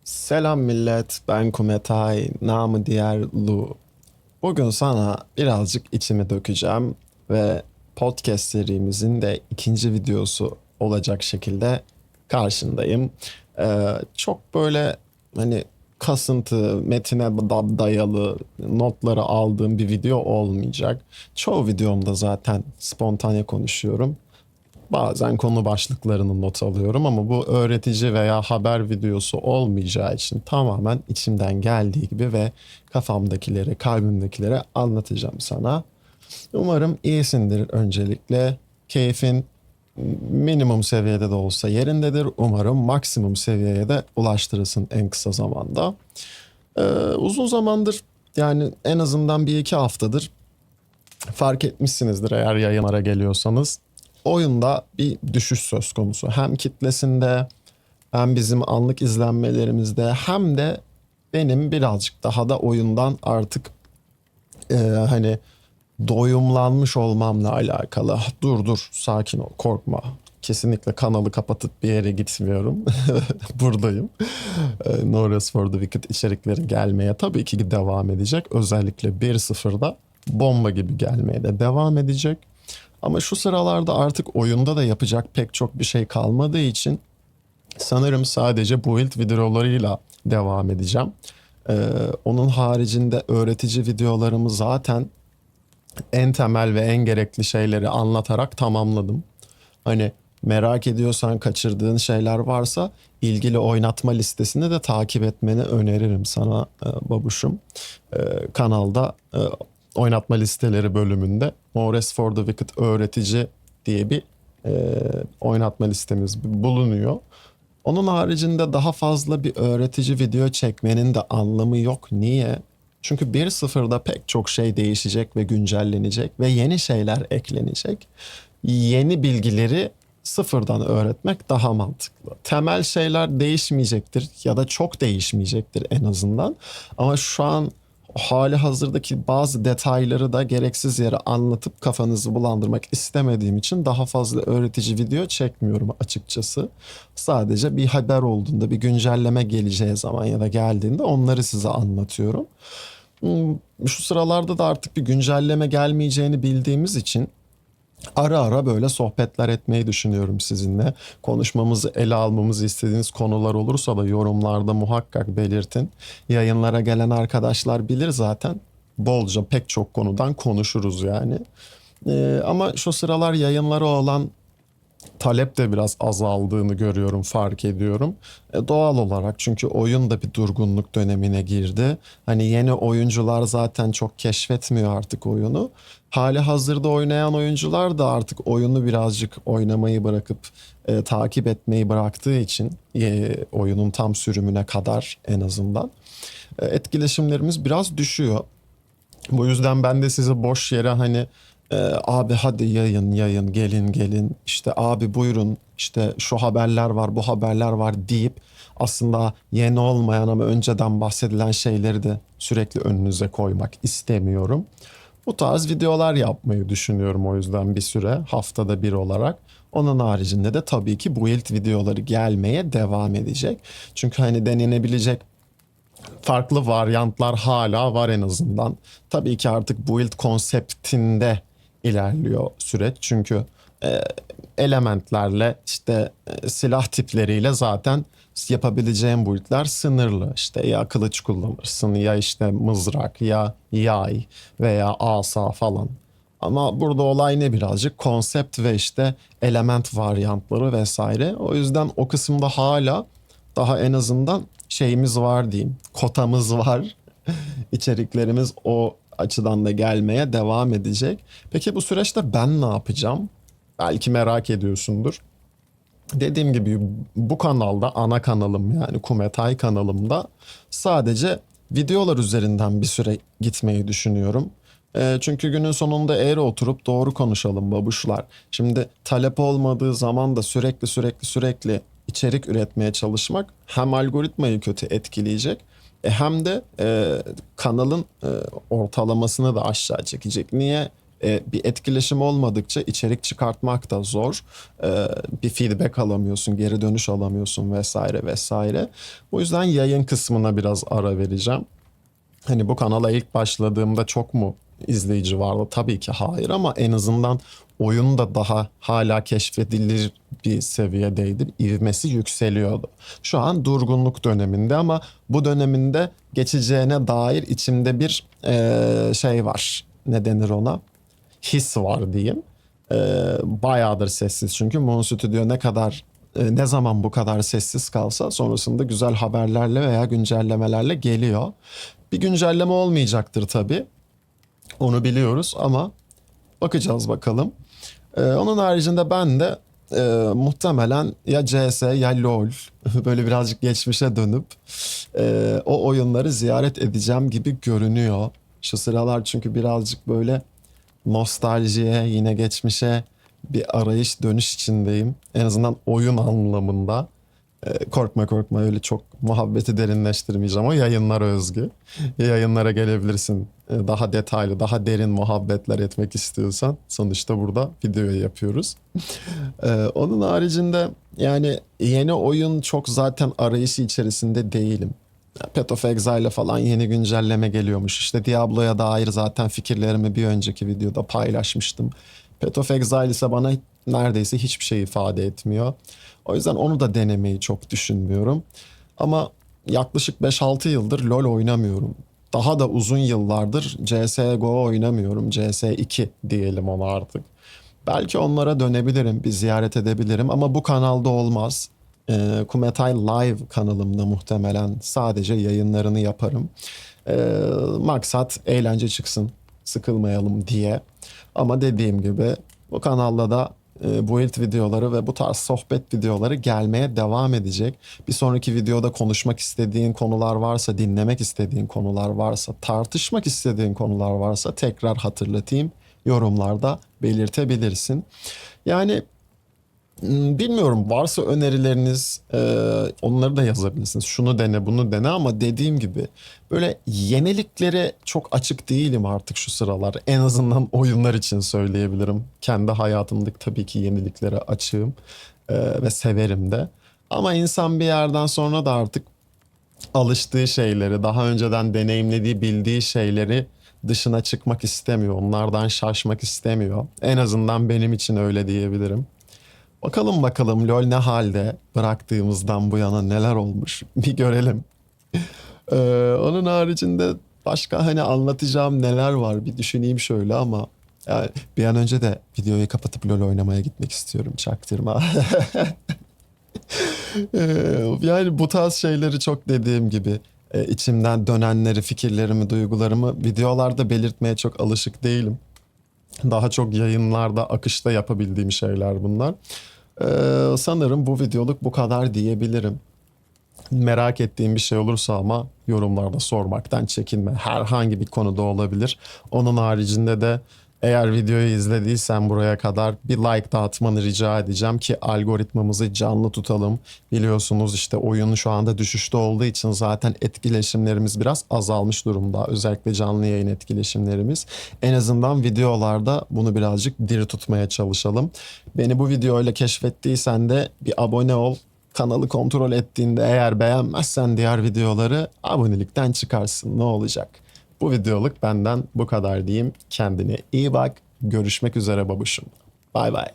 Selam millet, ben Kumetay, namı diğer Lu. Bugün sana birazcık içimi dökeceğim ve podcast serimizin de ikinci videosu olacak şekilde karşındayım. Çok böyle hani kasıntı, metine dayalı notları aldığım bir video olmayacak. Çoğu videomda zaten spontane konuşuyorum. Bazen konu başlıklarını not alıyorum ama bu öğretici veya haber videosu olmayacağı için tamamen içimden geldiği gibi ve kafamdakileri, kalbimdekileri anlatacağım sana. Umarım iyisindir öncelikle. Keyfin minimum seviyede de olsa yerindedir. Umarım maksimum seviyeye de ulaştırırsın en kısa zamanda. Uzun zamandır yani en azından bir iki haftadır fark etmişsinizdir eğer yayınlara geliyorsanız. Oyunda bir düşüş söz konusu. Hem kitlesinde hem bizim anlık izlenmelerimizde hem de benim birazcık daha da oyundan artık hani doyumlanmış olmamla alakalı. Dur sakin ol, korkma. Kesinlikle kanalı kapatıp bir yere gitmiyorum. Buradayım. No Rest for the Wicked içerikleri gelmeye tabii ki devam edecek. Özellikle 1.0'da bomba gibi gelmeye de devam edecek. Ama şu sıralarda artık oyunda da yapacak pek çok bir şey kalmadığı için sanırım sadece build videolarıyla devam edeceğim. Onun haricinde öğretici videolarımı zaten en temel ve en gerekli şeyleri anlatarak tamamladım. Hani merak ediyorsan kaçırdığın şeyler varsa ilgili oynatma listesini de takip etmeni öneririm sana babuşum. Kanalda oynatma listeleri bölümünde No Rest for the Wicked öğretici diye bir oynatma listemiz bulunuyor. Onun haricinde daha fazla bir öğretici video çekmenin de anlamı yok. Niye? Çünkü 1.0'da pek çok şey değişecek ve güncellenecek ve yeni şeyler eklenecek. Yeni bilgileri sıfırdan öğretmek daha mantıklı. Temel şeyler değişmeyecektir ya da çok değişmeyecektir en azından. Ama şu an hali hazırdaki bazı detayları da gereksiz yere anlatıp kafanızı bulandırmak istemediğim için daha fazla öğretici video çekmiyorum açıkçası. Sadece bir haber olduğunda, bir güncelleme geleceği zaman ya da geldiğinde onları size anlatıyorum. Şu sıralarda da artık bir güncelleme gelmeyeceğini bildiğimiz için ara ara böyle sohbetler etmeyi düşünüyorum sizinle. Konuşmamızı, ele almamızı istediğiniz konular olursa da yorumlarda muhakkak belirtin. Yayınlara gelen arkadaşlar bilir zaten. Bolca pek çok konudan konuşuruz yani. Ama şu sıralar yayınlara olan talep de biraz azaldığını görüyorum, fark ediyorum. Doğal olarak çünkü oyun da bir durgunluk dönemine girdi. Hani yeni oyuncular zaten çok keşfetmiyor artık oyunu. Hali hazırda oynayan oyuncular da artık oyunu birazcık oynamayı bırakıp takip etmeyi bıraktığı için oyunun tam sürümüne kadar en azından etkileşimlerimiz biraz düşüyor. Bu yüzden ben de sizi boş yere hani abi hadi yayın gelin işte abi buyurun işte şu haberler var bu haberler var deyip aslında yeni olmayan ama önceden bahsedilen şeyleri de sürekli önünüze koymak istemiyorum. Bu tarz videolar yapmayı düşünüyorum o yüzden bir süre haftada bir olarak. Onun haricinde de tabii ki build videoları gelmeye devam edecek. Çünkü hani denenebilecek farklı varyantlar hala var en azından. Tabii ki artık build konseptinde ilerliyor süreç. Çünkü e, elementlerle işte silah tipleriyle zaten yapabileceğin build'ler sınırlı. İşte ya kılıç kullanırsın ya işte mızrak ya yay veya asa falan. Ama burada olay ne birazcık konsept ve işte element varyantları vesaire. O yüzden o kısımda hala daha en azından şeyimiz var diyeyim. Kotamız var. İçeriklerimiz o açıdan da gelmeye devam edecek. Peki bu süreçte ben ne yapacağım? Belki merak ediyorsundur. Dediğim gibi bu kanalda ana kanalım yani Kumetay kanalımda sadece videolar üzerinden bir süre gitmeyi düşünüyorum. Çünkü günün sonunda eğri oturup doğru konuşalım babuşlar. Şimdi talep olmadığı zaman da sürekli içerik üretmeye çalışmak hem algoritmayı kötü etkileyecek hem de kanalın ortalamasını da aşağı çekecek. Niye? Bir etkileşim olmadıkça içerik çıkartmak da zor. Bir feedback alamıyorsun, geri dönüş alamıyorsun vesaire vesaire. O yüzden yayın kısmına biraz ara vereceğim. Hani bu kanala ilk başladığımda çok mu izleyici vardı? Tabii ki hayır, ama en azından oyun da daha hala keşfedilir bir seviyedeydi. İvmesi yükseliyordu. Şu an durgunluk döneminde, ama bu döneminde geçeceğine dair içimde bir şey var. Ne denir ona? His var diyeyim. Bayağıdır sessiz, çünkü Moon Studio ne zaman bu kadar sessiz kalsa sonrasında güzel haberlerle veya güncellemelerle geliyor. Bir güncelleme olmayacaktır tabii. Onu biliyoruz, ama bakacağız bakalım. Onun haricinde ben de muhtemelen ya CS ya LoL böyle birazcık geçmişe dönüp o oyunları ziyaret edeceğim gibi görünüyor. Şu sıralar çünkü birazcık böyle nostaljiye, yine geçmişe bir arayış, dönüş içindeyim. En azından oyun anlamında. Korkma korkma, öyle çok muhabbeti derinleştirmeyeceğim. O yayınlara özgü. Yayınlara gelebilirsin. Daha detaylı, daha derin muhabbetler etmek istiyorsan. Sonuçta burada videoyu yapıyoruz. Onun haricinde yani yeni oyun çok zaten arayışı içerisinde değilim. Path of Exile'e falan yeni güncelleme geliyormuş. İşte Diablo'ya dair zaten fikirlerimi bir önceki videoda paylaşmıştım. Path of Exile ise bana neredeyse hiçbir şey ifade etmiyor. O yüzden onu da denemeyi çok düşünmüyorum. Ama yaklaşık 5-6 yıldır LoL oynamıyorum. Daha da uzun yıllardır CSGO oynamıyorum. CS2 diyelim ona artık. Belki onlara dönebilirim, bir ziyaret edebilirim, ama bu kanalda olmaz. Kumetay Live kanalımda muhtemelen sadece yayınlarını yaparım. Maksat eğlence çıksın, sıkılmayalım diye. Ama dediğim gibi bu kanalda da build videoları ve bu tarz sohbet videoları gelmeye devam edecek. Bir sonraki videoda konuşmak istediğin konular varsa, dinlemek istediğin konular varsa, tartışmak istediğin konular varsa tekrar hatırlatayım. Yorumlarda belirtebilirsin. Yani bilmiyorum, varsa önerileriniz onları da yazabilirsiniz. Şunu dene, bunu dene, ama dediğim gibi böyle yeniliklere çok açık değilim artık şu sıralar. En azından oyunlar için söyleyebilirim. Kendi hayatımdaki tabii ki yeniliklere açığım ve severim de. Ama insan bir yerden sonra da artık alıştığı şeyleri, daha önceden deneyimlediği, bildiği şeyleri dışına çıkmak istemiyor. Onlardan şaşmak istemiyor. En azından benim için öyle diyebilirim. Bakalım bakalım LoL ne halde, bıraktığımızdan bu yana neler olmuş bir görelim. Onun haricinde başka hani anlatacağım neler var bir düşüneyim şöyle, ama yani bir an önce de videoyu kapatıp LoL oynamaya gitmek istiyorum, çaktırma. Yani bu tarz şeyleri çok, dediğim gibi içimden dönenleri, fikirlerimi, duygularımı videolarda belirtmeye çok alışık değilim. Daha çok yayınlarda, akışta yapabildiğim şeyler bunlar. Sanırım bu videoluk bu kadar diyebilirim. Merak ettiğim bir şey olursa ama yorumlarda sormaktan çekinme. Herhangi bir konuda olabilir. Onun haricinde de eğer videoyu izlediysen buraya kadar bir like dağıtmanı rica edeceğim ki algoritmamızı canlı tutalım. Biliyorsunuz işte oyun şu anda düşüşte olduğu için zaten etkileşimlerimiz biraz azalmış durumda. Özellikle canlı yayın etkileşimlerimiz. En azından videolarda bunu birazcık diri tutmaya çalışalım. Beni bu videoyla keşfettiysen de bir abone ol. Kanalı kontrol ettiğinde eğer beğenmezsen diğer videoları, abonelikten çıkarsın, ne olacak? Bu videoluk benden bu kadar diyeyim. Kendine iyi bak. Görüşmek üzere babuşum. Bay bay.